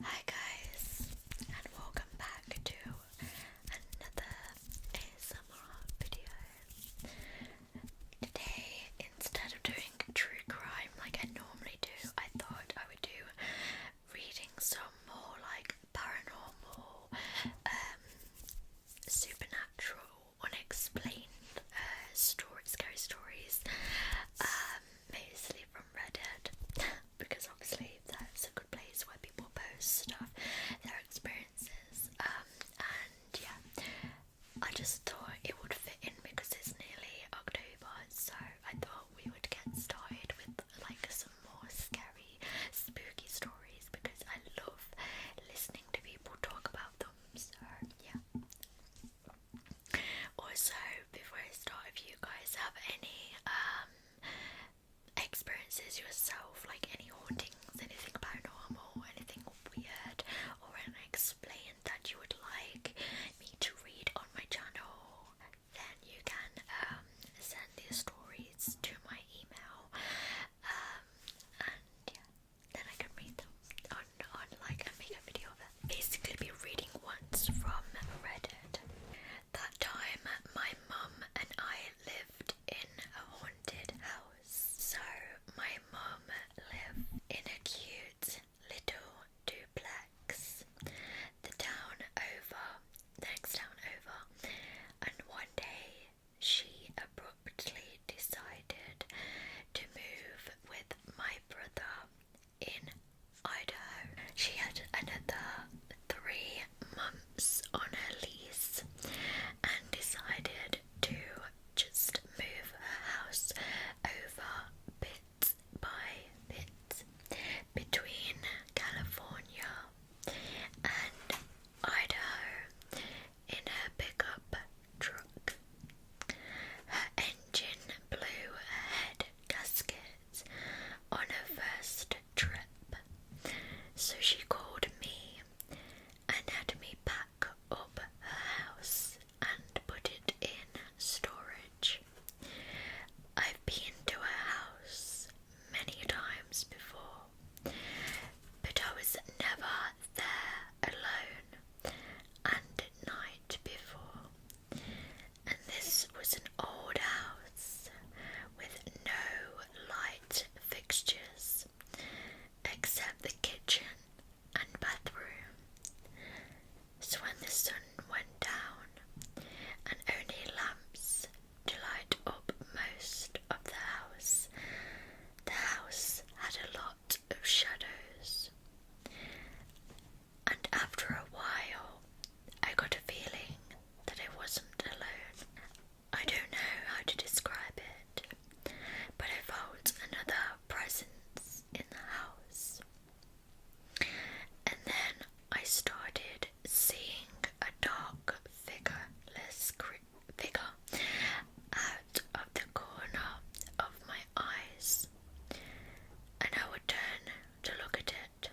Hi guys, and welcome back to another ASMR video. Today, instead of doing true crime like I normally do, I thought I would do reading some more like paranormal, supernatural, unexplained scary stories, mostly from Reddit, because obviously that's a good place where people post stuff, their experiences, and yeah, I just thought it would fit in because it's nearly October, so I thought we would get started with like some more scary, spooky stories because I love listening to people talk about them, so yeah. Also, before I start, if you guys have any experiences yourself, like any hauntings, anything paranormal, anything weird or unexplained that you would like me to read on my channel, then you can send these stories to my email, and yeah, then I can read them on like and make a video of it. Basically be reading ones from Reddit. That time my mum and I lived in a haunted house. So my mum lived in a cute little duplex the next town over, and one day she abruptly decided to move with my brother in Idaho. She had another 3 months on her lease and decided to just move her house over bit by bit between California and Idaho in her pickup truck. Her engine blew her head gasket on her first trip, so she called me and had me pack up her house and put it in storage. I've been to her house many times before, but I was never there alone and at night before. And this was an old house with no light fixtures except the kitchen and bathroom. So when the sun went down and only lamps to light up most of the house had a lot of shadows. And after a while, I got a feeling that I wasn't alone. I don't know how to describe it, but I felt another presence in the house. And then I started seeing a dark figure out of the corner of my eyes, and I would turn to look at it,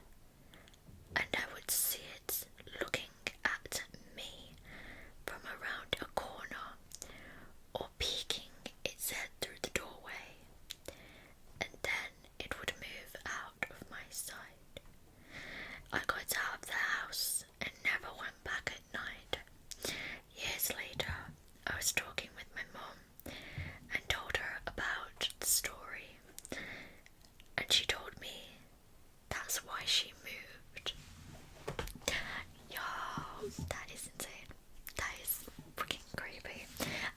and I would see it looking at me from around a corner or peeking its head through the doorway, and then it would move out of my sight. I got out of the house and never went back at night. Years later, I was talking with my mum and told her about the story, and she told me that's why she moved. Yo, that is insane. That is freaking creepy.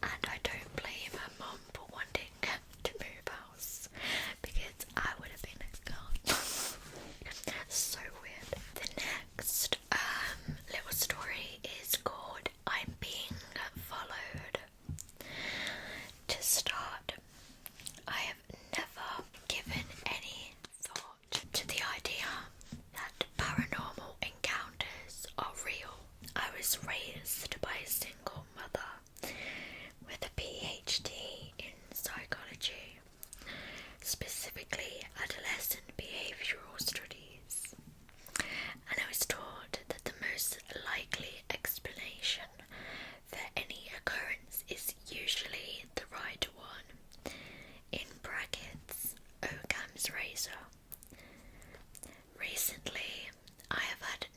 And I don't blame her mum for wanting to move house, because I would have been gone. So weird. The next little story is called I'm Being Followed. To start, I have never given any thought to the idea that paranormal encounters are real. I was raised by a single mother with a PhD in psychology, specifically adolescent behavioral studies, and I was taught that the most likely explanation for any occurrence is usually the right one, in brackets, Occam's razor. Recently, I have had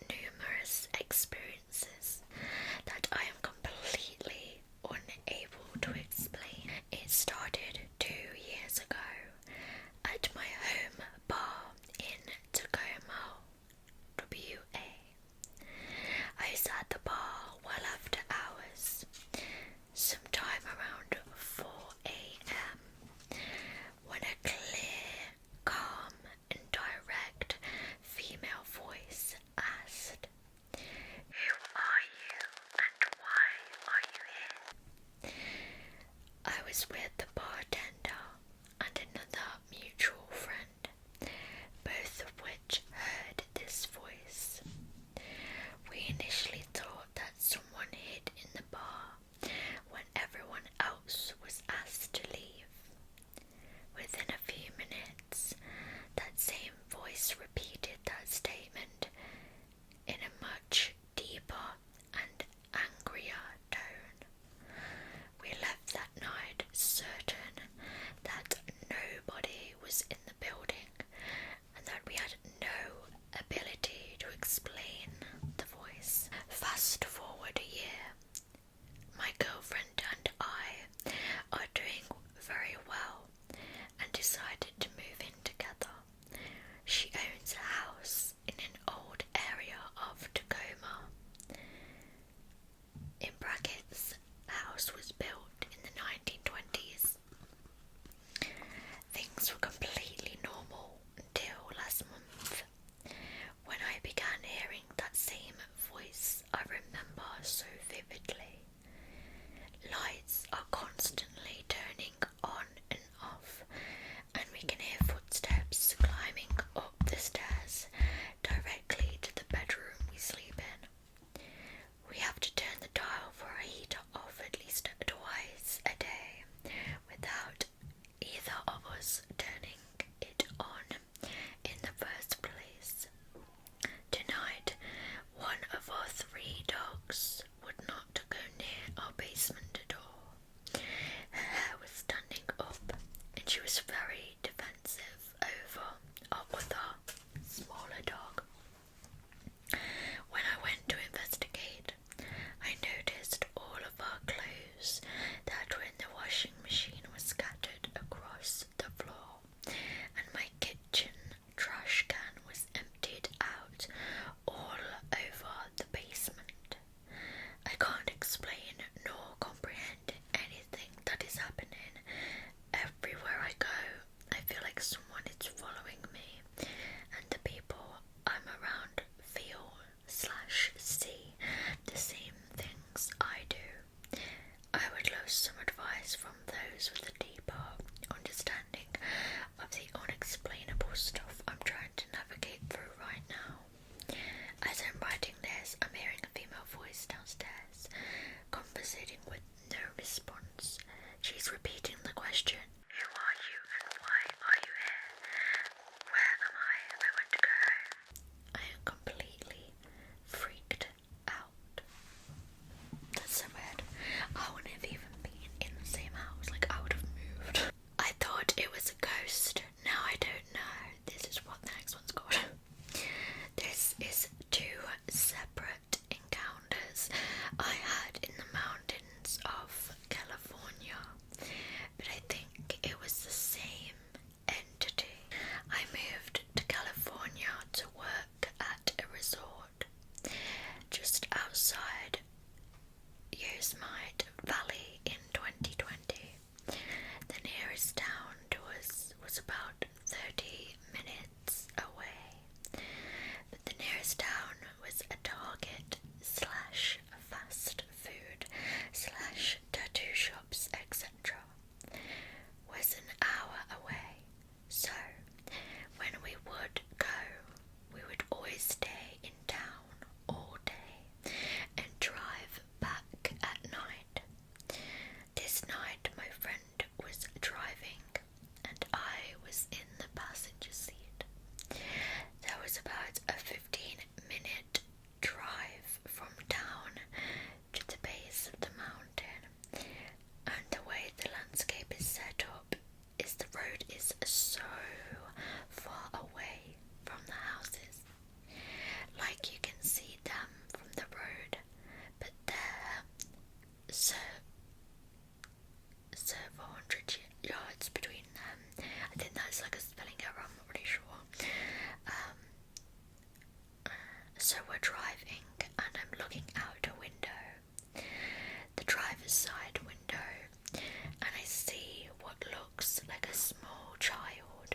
so far away from the houses. Like you can see them from the road, but they're several hundred yards between them. I think that's like a spelling error, I'm not really sure. So we're driving and I'm looking out a window, the driver's side window, and I see what looks like a small child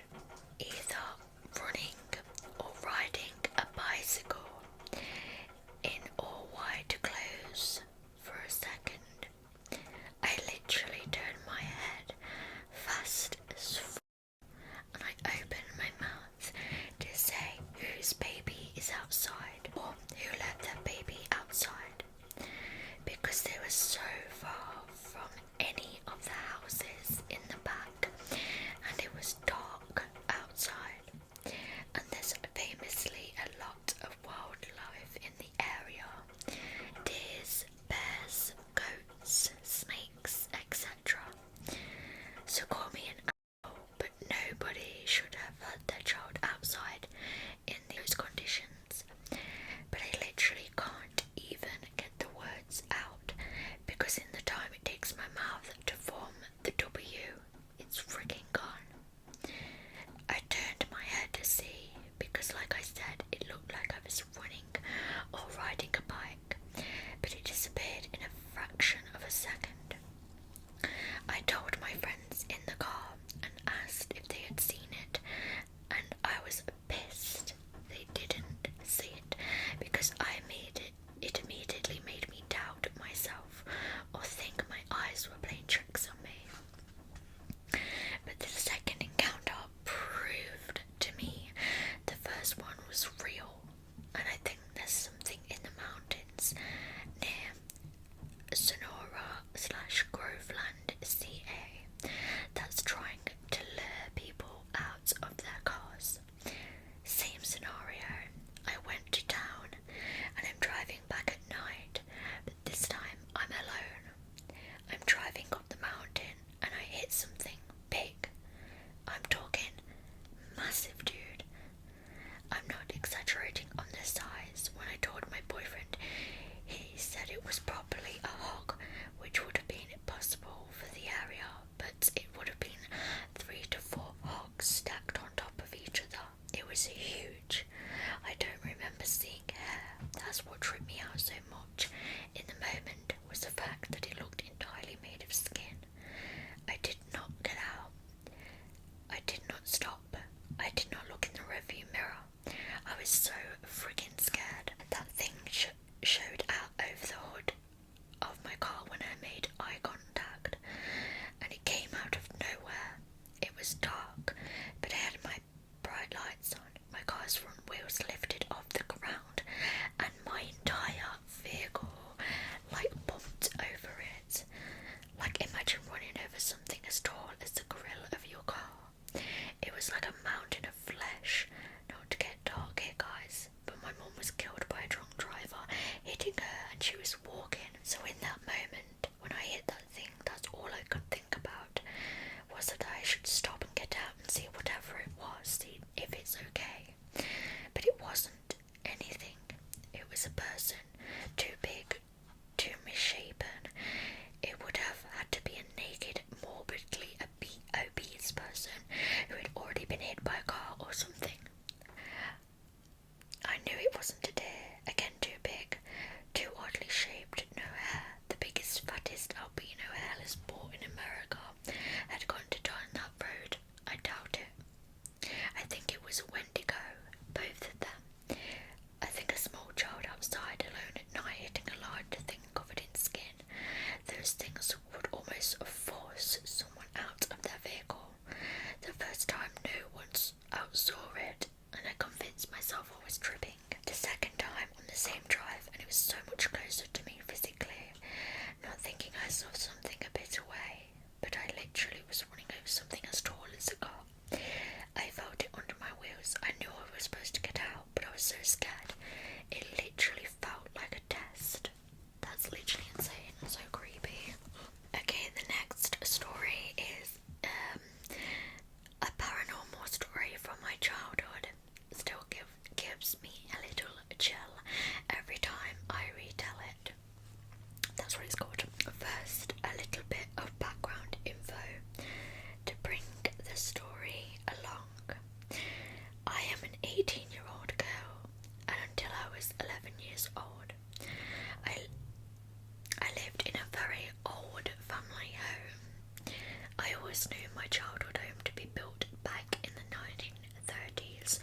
1800s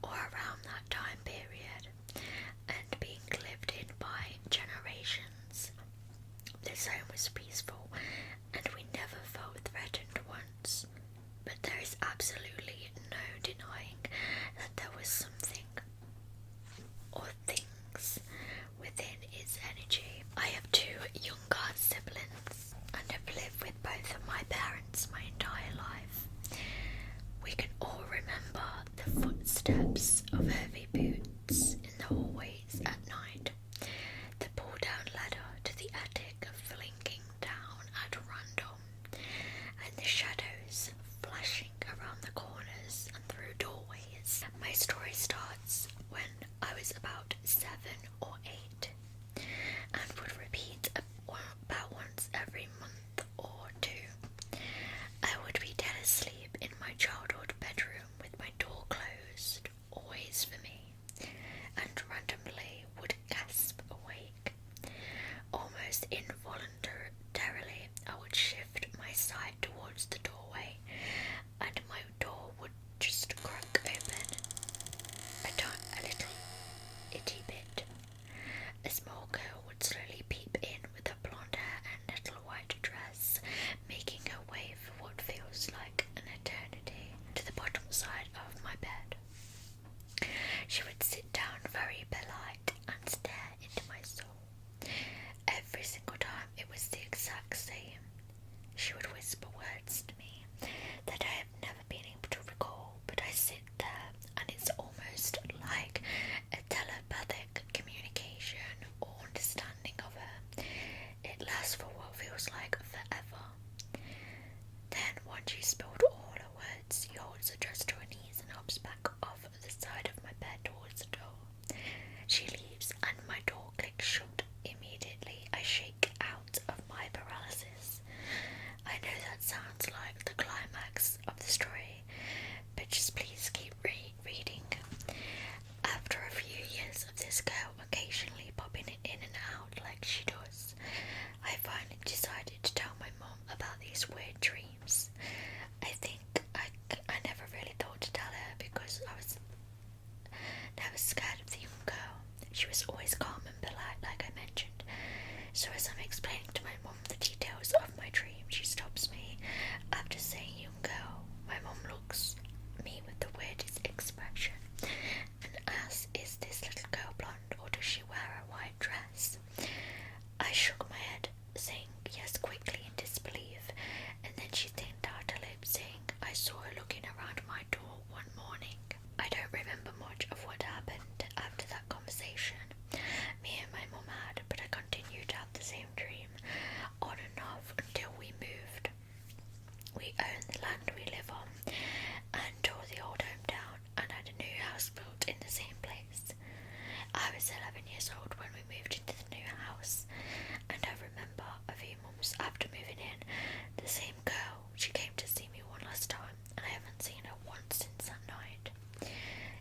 or around that time period, and being lived in by generations. This home was peaceful, and we never felt threatened once, but there is absolutely no denying that there was something or things within its energy. I have two younger siblings and have lived with both of my parents my entire life. We can all remember the footsteps of heavy boots in the hallways at night, the pull-down ladder to the attic flinking down at random, and the shadows flashing around the corners and through doorways. My story starts when I was about 7 or 8 and would repeat about once every month or two. I would be dead asleep in my childhood bedroom with my door closed, always for me, and randomly would gasp awake. Almost involuntarily, I would shift my side towards the doorway, and my door would just crack open a little itty bit. A small girl would slowly peep in with her blonde hair and little white dress, making her way for what feels like an eternity to the bottom side of my bed. She would sit down very polite and stare into my soul. Every single time it was the exact same. She would whisper words to me that I have never been able to recall, but I sit there and it's almost like a telepathic communication or understanding of her. It lasts for what feels like forever. Then once she spilled all her words, she holds her just to her knees and hops back off the side of my bed towards the door. She leaves and my door clicks shut. Immediately I shake out of my paralysis. I know that sounds like the climax of the story, but just please keep reading. After a few years of this girl occasionally popping in and out like she does, I finally decided to tell my mom about these weird dreams. I think I never really thought to tell her because I was never scared of the young girl. She was always calm and polite, like I mentioned. So as I'm explaining to my mom the details of my dream, she stops me after saying young girl. My mom looks at me with the weirdest expression and asks, is this little girl blonde or does she wear a white dress? I shook my head, saying yes quickly in disbelief, and then she thinned out her lips, saying I saw her looking around my door one morning. I don't remember much of what happened after that conversation me and my mum had, but I continued to have the same dream on and off until we moved. We own the land we live on and tore the old home down and had a new house built in the same place. I was 11 years old when we moved into the new house, and I remember a few months after moving in, the same girl, she came to see me one last time, and I haven't seen her once since that night.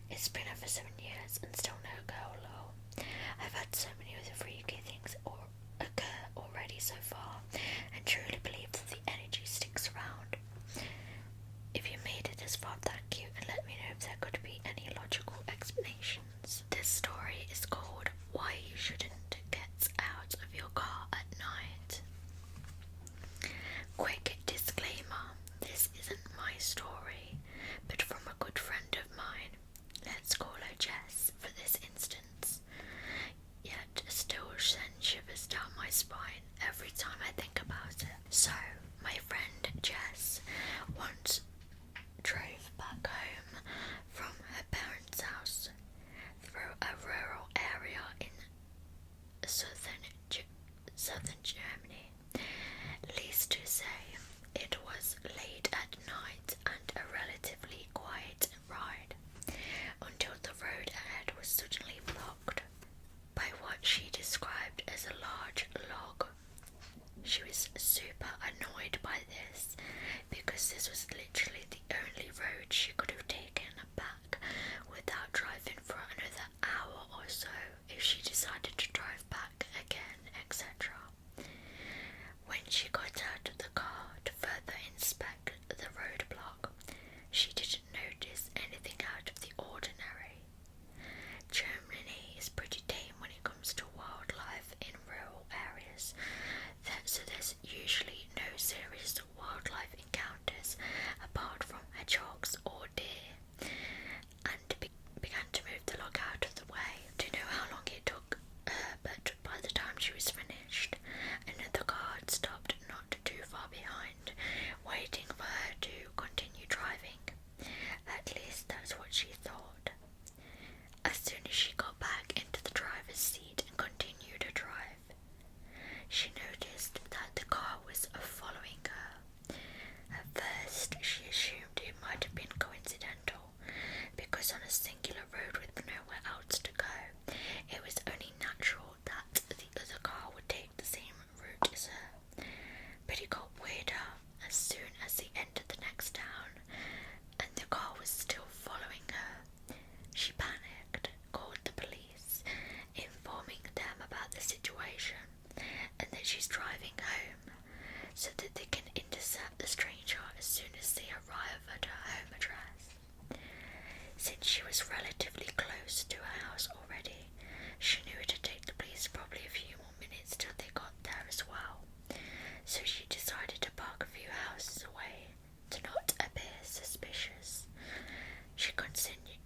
It's been over 7 years and still no girl, lol. I've had so many other freaky things occur already so far, and truly believe that the energy sticks around.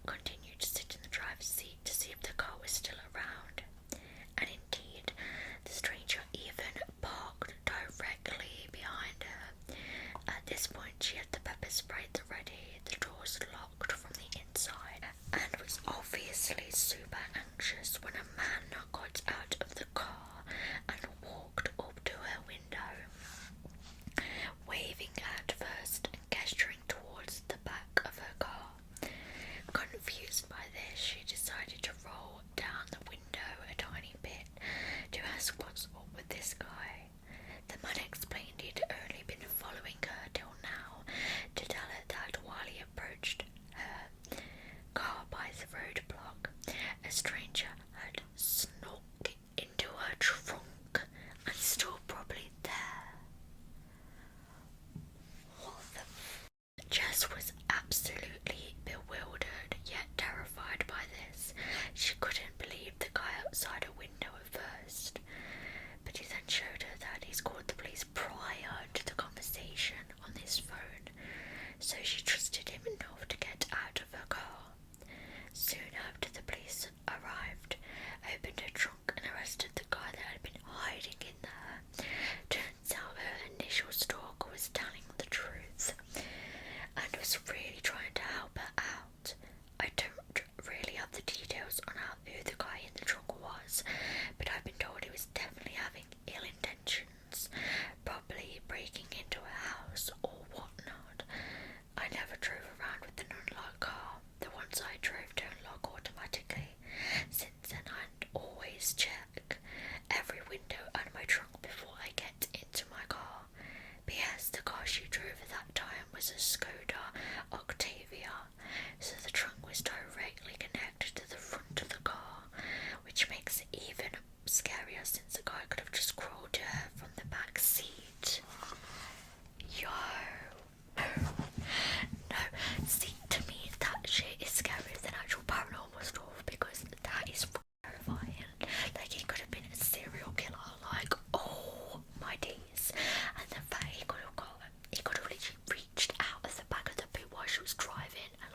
continued to sit in the driver's seat to see if the car was still around. And indeed, the stranger even parked directly behind her. At this point, she had the pepper spray ready, the doors locked from the inside, and was obviously super anxious when a man got out of the car and walked up to her window, waving at first and gesturing towards the back of her car. Confused by this, she decided to roll down the window a tiny bit to ask what's up with this guy. The man explained he'd only been following her till now, to tell her that while he approached her car by the roadblock, a stranger had snuck into her trunk and still probably there. What the Jess was absolutely bewildered yet terrified by this. She couldn't believe the guy outside her window at first, but he then showed her that he's called the police prior to the conversation on his phone, so she trusted him enough to get out of her car. Soon after, the police arrived, opened her trunk and arrested the guy that had been hiding in there. Turns out her initial stalker was telling the truth and was really trying to help her out. I don't really have the details on who the guy in the trunk was, but I've been told he was definitely having ill intentions, probably breaking into a house or whatnot. I never drove around with an unlocked car. The ones I drove don't lock automatically. Since then, I'd always check every window and my trunk before I get into my car. P.S. The car she drove at that time was a Skoda Octavia, so the trunk was directly connected to the front of the car, which makes it even scarier since the guy could have just crawled to her from the back seat. Yo. No, see, to me that shit is scarier than actual paranormal stuff, because that is terrifying. Like, he could have been a serial killer, like, oh my days. And the fact he could have literally reached out of the back of the boot while she was driving and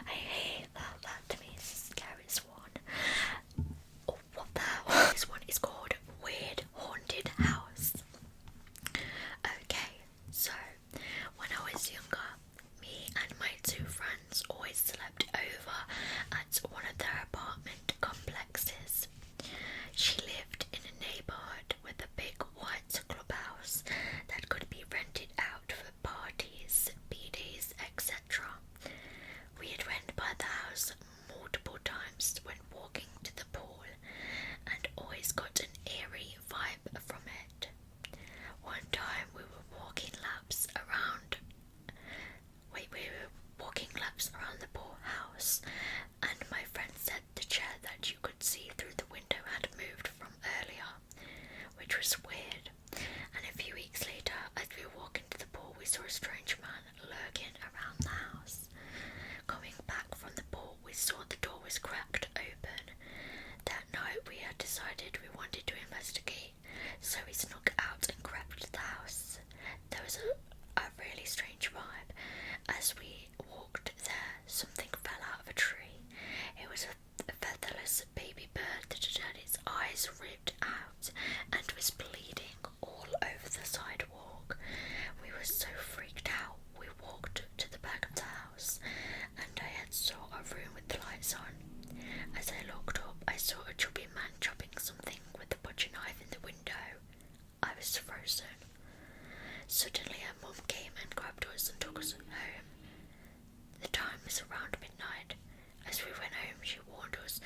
I hate that. That to me is the scariest one. Oh, what the hell? This one is called Weird Haunted House. Okay, so when I was younger, me and my two friends always slept over at one of their apartment complexes. She lived in a neighbourhood with a big white clubhouse that could be rented out for parties, BDs, etc. We had went by the house multiple times when walking to the pool and always got an eerie vibe from it. One time we were walking laps around the pool house, and my friend said the chair that you could see through the window had moved from earlier, which was weird. And a few weeks later, as we were walking to the pool, we saw a strange man lurking around the house. Coming back from the pool, we saw the door was cracked open. That night we had decided we wanted to investigate, so we snuck out and crept the house. There was a really strange vibe. As we walked there, something fell out of a tree. It was a featherless baby bird that had had its eyes ripped out and was bleeding all over the sidewalk. We were so freaked out, we walked to the back of the house, and I had saw a room with the lights on. As I looked up, I saw a chubby man chopping something with a butcher knife in the window. I was frozen. Suddenly her mum came and grabbed us and took us home. The time was around midnight. As we went home, she warned us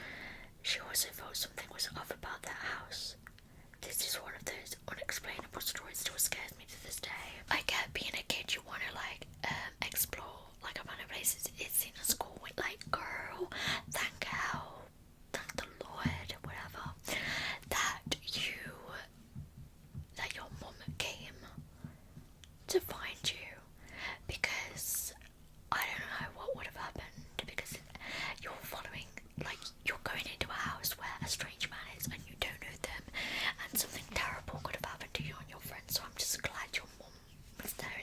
she also felt something was off about that house. This is one of those unexplainable stories that still scares me to this day. I get being a kid, you want to explore like a amount of places. It's in a school with girl, thank hell, thank the Lord, whatever, that your mum came to find you, because I don't know what would have happened, because you're following, you're going into a house where a strange man is and you don't know them, and something terrible could have happened to you and your friends. So I'm just glad your mum was there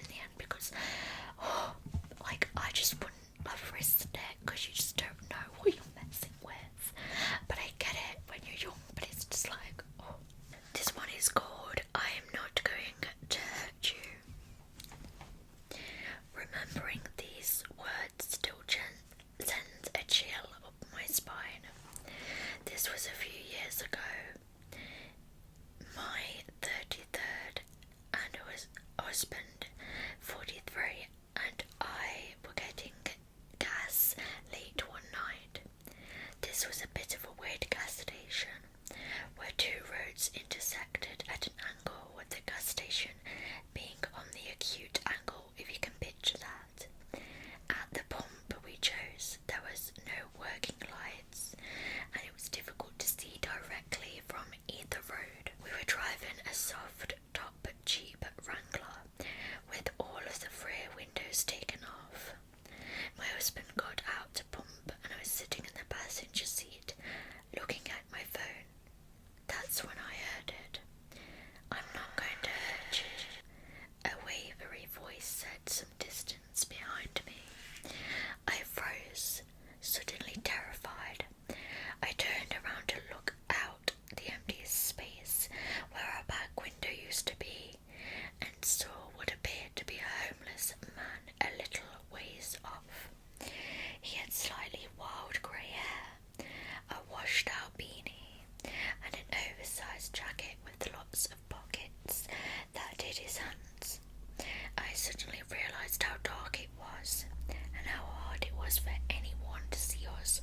just how dark it was, and how hard it was for anyone to see us,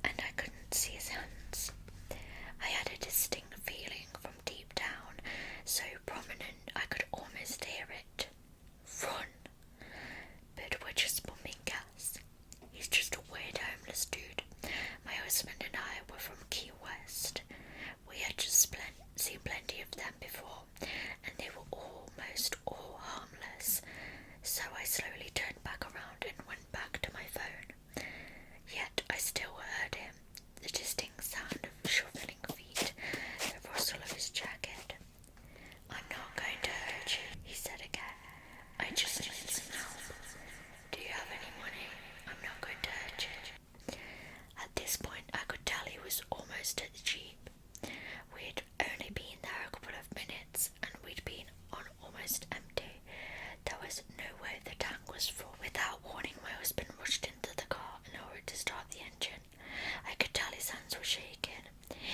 and I couldn't see his hands. I had a distinct feeling from deep down, so prominent I could almost hear it. Run! But we're just pumping gas. He's just a weird homeless dude. My husband and I were from Key West. We had just seen plenty of them before, and they were almost all harmless. So I slowly turned back around and went back to my phone. Yet I still heard him, the distinct sound of shuffling feet, the rustle of his jacket. I'm not going to hurt you, he said again. I just need some help. Do you have any money? I'm not going to hurt you. At this point, I could tell he was almost at the Jeep. We'd only been there a couple of minutes, and we'd been on almost empty. There was no way the tank was full. Without warning, my husband rushed into the car in order to start the engine. I could tell his hands were shaking.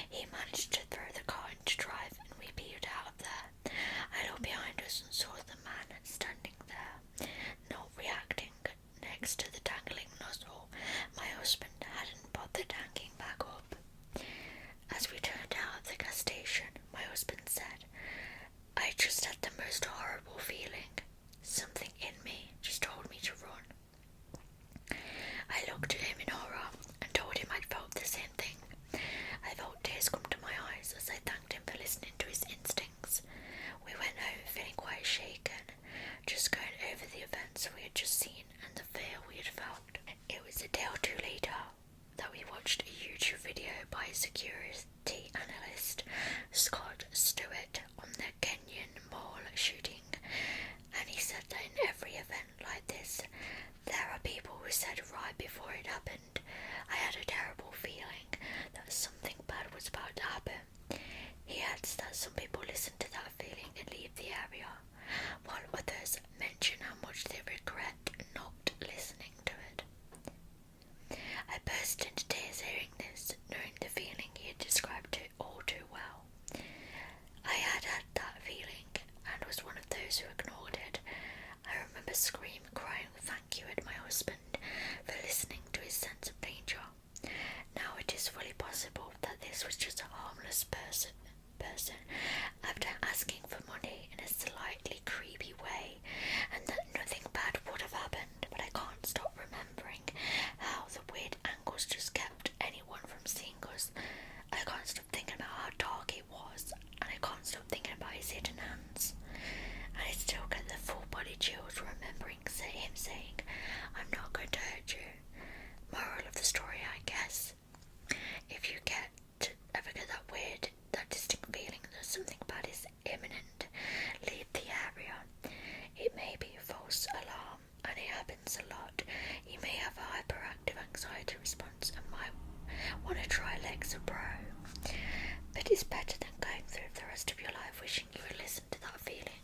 He managed to throw the car into drive, and we peeled out of there. I looked behind us and saw the man standing there, not reacting, next to the dangling nozzle. My husband hadn't bothered hanging back up. As we turned out of the gas station, my husband said, I just had the most horrible feeling. Something in me just told me to run. I looked at him in horror and told him I'd felt the same thing. I felt tears come to my eyes as I thanked him for listening to his instincts. We went home feeling quite shaken, just going over the events we had just seen and the fear we had felt. It was a day or two later that we watched a YouTube video by security analyst Scott Stewart on the Kenyan mall shooting, and he said that in every event like this, there are people who said right before it happened, I had a terrible feeling that something bad was about to happen. He adds that some people listen to that feeling and leave the area, while others mention how much they regret not listening to it. I burst into tears hearing this, knowing the feeling he had described it all too well. I had that feeling and was one of those who ignored it. I remember screaming, crying thank you at my husband for listening to his sense of danger. Now it is fully possible that this was just a harmless person after asking for money in a slightly creepy way, and that nothing bad would have happened, but I can't stop remembering how the weird angles just kept anyone from seeing us. I can't stop thinking about how dark it was, and I can't stop thinking about his hidden hands. And I still get the full body chills remembering him saying, I'm not going to hurt you. Moral of the story, I guess. If you ever get that distinct feeling that something bad is imminent, leave the area. It may be a false alarm, and it happens a lot. You may have a hyperactive anxiety response and might want to try Lexapro. But it's better than going through the rest of your life wishing you would listen to that feeling.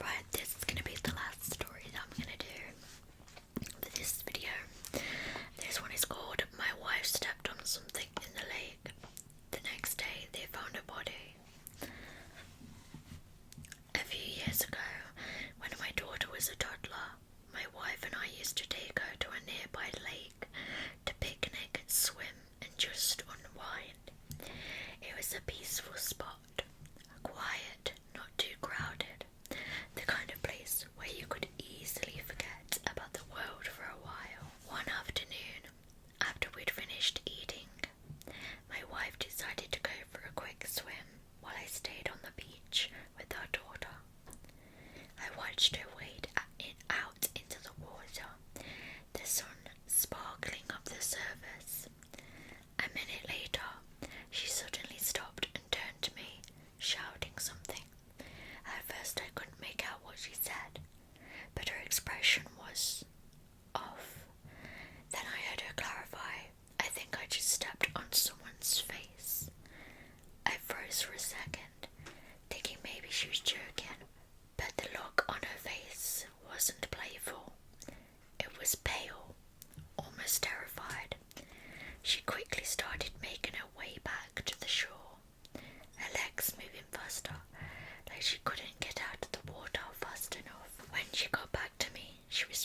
Right, this is going to be the last story that I'm going to do for this video. This one is called My Wife Stepped on Something in the Lake. The next day they found a body. A few years ago, when my daughter was a toddler, my wife and I used to take her to a nearby lake to picnic, swim and just unwind. It was a peaceful spot, quiet, not too crowded, the kind of place where you could easily forget about the world for a while. One afternoon, after we'd finished eating, my wife decided to go for a quick swim while I stayed on the beach with our daughter. I watched her wade out into the water, the sun sparkling up the surface. A minute later, she suddenly stopped and turned to me, shouting something. At first I couldn't make out what she said, but her expression was off. Then I heard her clarify, I think I just stepped on someone's face. I froze for a second, thinking maybe she was joking, but the look on her face wasn't playful. It was pale, almost terrified. She quickly started making her way back to the shore, her legs moving faster, like she couldn't get out of the water fast enough. When she got back to me, she was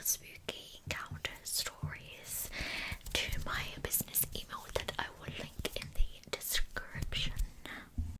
spooky.